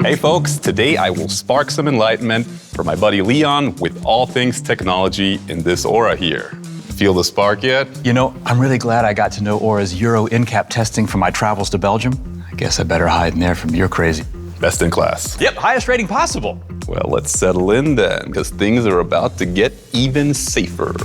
Hey folks, today I will spark some enlightenment for my buddy Leon with all things technology in this Aura here. Feel the spark yet? You know, I'm really glad I got to know Aura's Euro NCAP testing for my travels to Belgium. I guess I better hide in there from your crazy. Best in class. Yep, highest rating possible. Well, let's settle in then, because things are about to get even safer.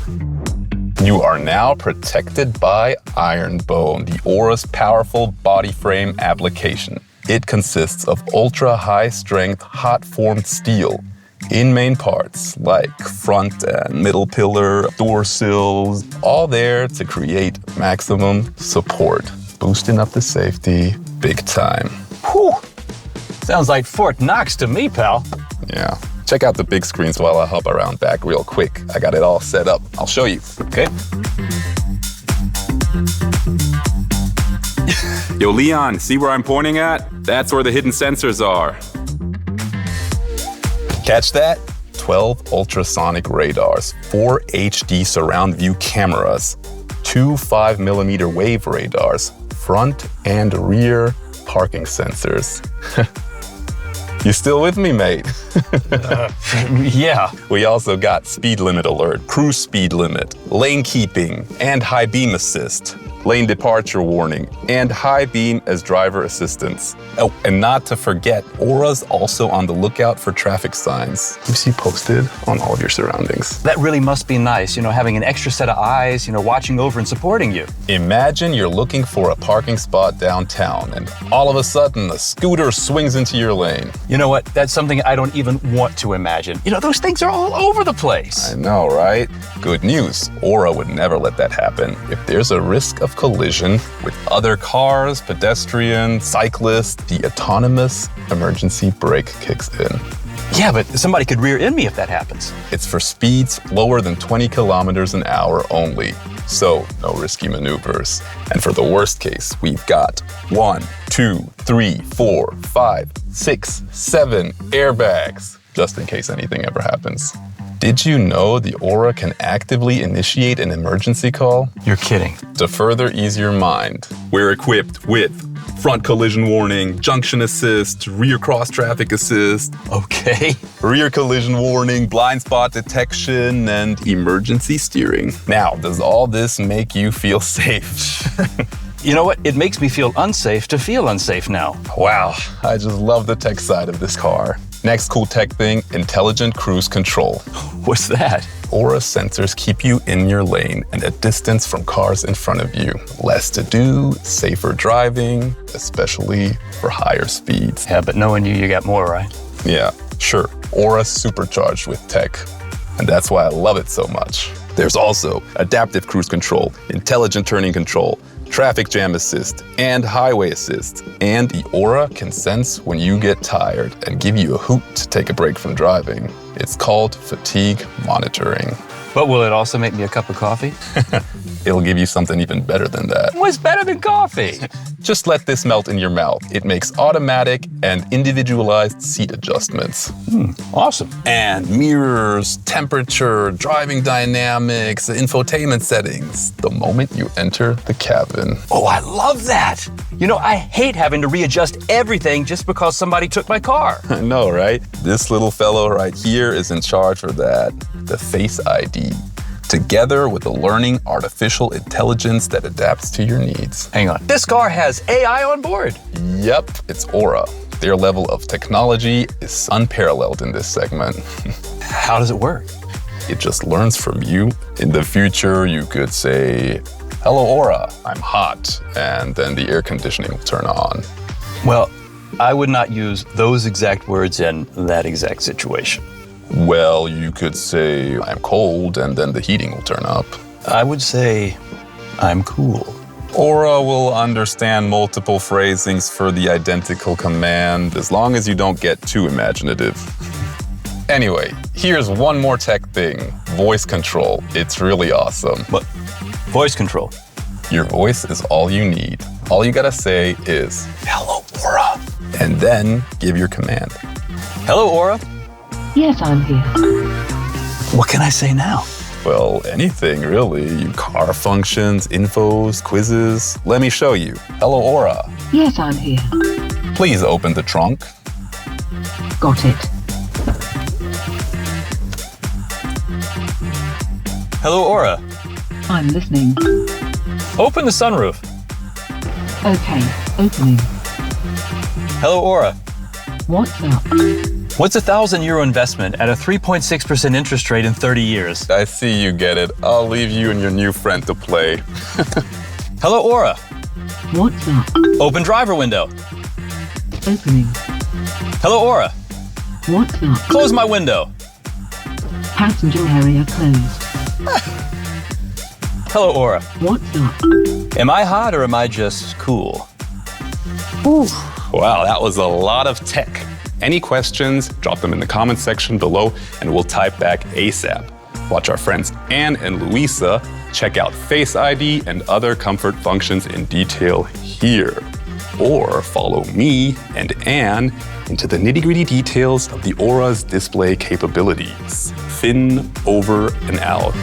You are now protected by IronBone, the Aura's powerful body frame application. It consists of ultra-high-strength, hot-formed steel in main parts like front and middle pillar, door sills, all there to create maximum support, boosting up the safety big time. Whew. Sounds like Fort Knox to me, pal. Yeah. Check out the big screens while I hop around back real quick. I got it all set up. I'll show you. Okay. Yo, Leon, see where I'm pointing at? That's where the hidden sensors are. Catch that? 12 ultrasonic radars, 4 HD surround view cameras, 2 5mm wave radars, front and rear parking sensors. You still with me, mate? Yeah. We also got speed limit alert, cruise speed limit, lane keeping, and high beam assist, lane departure warning, and high beam as driver assistance. Oh, and not to forget, Aura's also on the lookout for traffic signs you see posted on all of your surroundings. That really must be nice, you know, having an extra set of eyes, you know, watching over and supporting you. Imagine you're looking for a parking spot downtown, and all of a sudden, a scooter swings into your lane. You know what? That's something I don't even want to imagine. You know, those things are all over the place. I know, right? Good news. Aura would never let that happen. If there's a risk of collision with other cars, pedestrians, cyclists, the autonomous emergency brake kicks in. Yeah, but somebody could rear end me if that happens. It's for speeds lower than 20 kilometers an hour only. So, no risky maneuvers. And for the worst case, we've got 1, 2, 3, 4, 5, 6, 7 airbags, just in case anything ever happens. Did you know the Aura can actively initiate an emergency call? You're kidding. To further ease your mind, we're equipped with front collision warning, junction assist, rear cross traffic assist, Okay. rear collision warning, blind spot detection, and emergency steering. Now, does all this make you feel safe? You know what? It makes me feel unsafe to feel unsafe now. Wow, I just love the tech side of this car. Next cool tech thing, intelligent cruise control. What's that? Aura sensors keep you in your lane and a distance from cars in front of you. Less to do, safer driving, especially for higher speeds. Yeah, but knowing you got more, right? Yeah, sure. Aura's supercharged with tech, and that's why I love it so much. There's also adaptive cruise control, intelligent turning control, traffic jam assist, and highway assist. And the Aura can sense when you get tired and give you a hoot to take a break from driving. It's called fatigue monitoring. But will it also make me a cup of coffee? It'll give you something even better than that. What's better than coffee? Just let this melt in your mouth. It makes automatic and individualized seat adjustments. Awesome. And mirrors, temperature, driving dynamics, infotainment settings the moment you enter the cabin. Oh, I love that. You know, I hate having to readjust everything just because somebody took my car. I know, right? This little fellow right here is in charge of that, the Face ID. Together with the learning artificial intelligence that adapts to your needs. Hang on. This car has AI on board. Yep, it's Aura. Their level of technology is unparalleled in this segment. How does it work? It just learns from you. In the future, you could say, "Hello, Aura, I'm hot," and then the air conditioning will turn on. Well, I would not use those exact words in that exact situation. Well, you could say, "I'm cold," and then the heating will turn up. I would say, I'm cool. Aura will understand multiple phrasings for the identical command, as long as you don't get too imaginative. Anyway, here's one more tech thing, voice control. It's really awesome. What? Voice control? Your voice is all you need. All you gotta say is, "Hello, Aura," and then give your command. Hello, Aura. Yes, I'm here. What can I say now? Well, anything really. Car functions, infos, quizzes. Let me show you. Hello, Aura. Yes, I'm here. Please open the trunk. Got it. Hello, Aura. I'm listening. Open the sunroof. Okay, opening. Hello, Aura. What's up? What's a €1,000 investment at a 3.6% interest rate in 30 years? I see you get it. I'll leave you and your new friend to play. Hello, Aura. What's up? Open driver window. Opening. Hello, Aura. What's up? Close my window. Passenger area closed. Hello, Aura. What's up? Am I hot or am I just cool? Ooh. Wow, that was a lot of tech. Any questions, drop them in the comments section below and we'll type back ASAP. Watch our friends Anne and Louisa check out Face ID and other comfort functions in detail here. Or follow me and Anne into the nitty-gritty details of the Aura's display capabilities. Fynn over and out.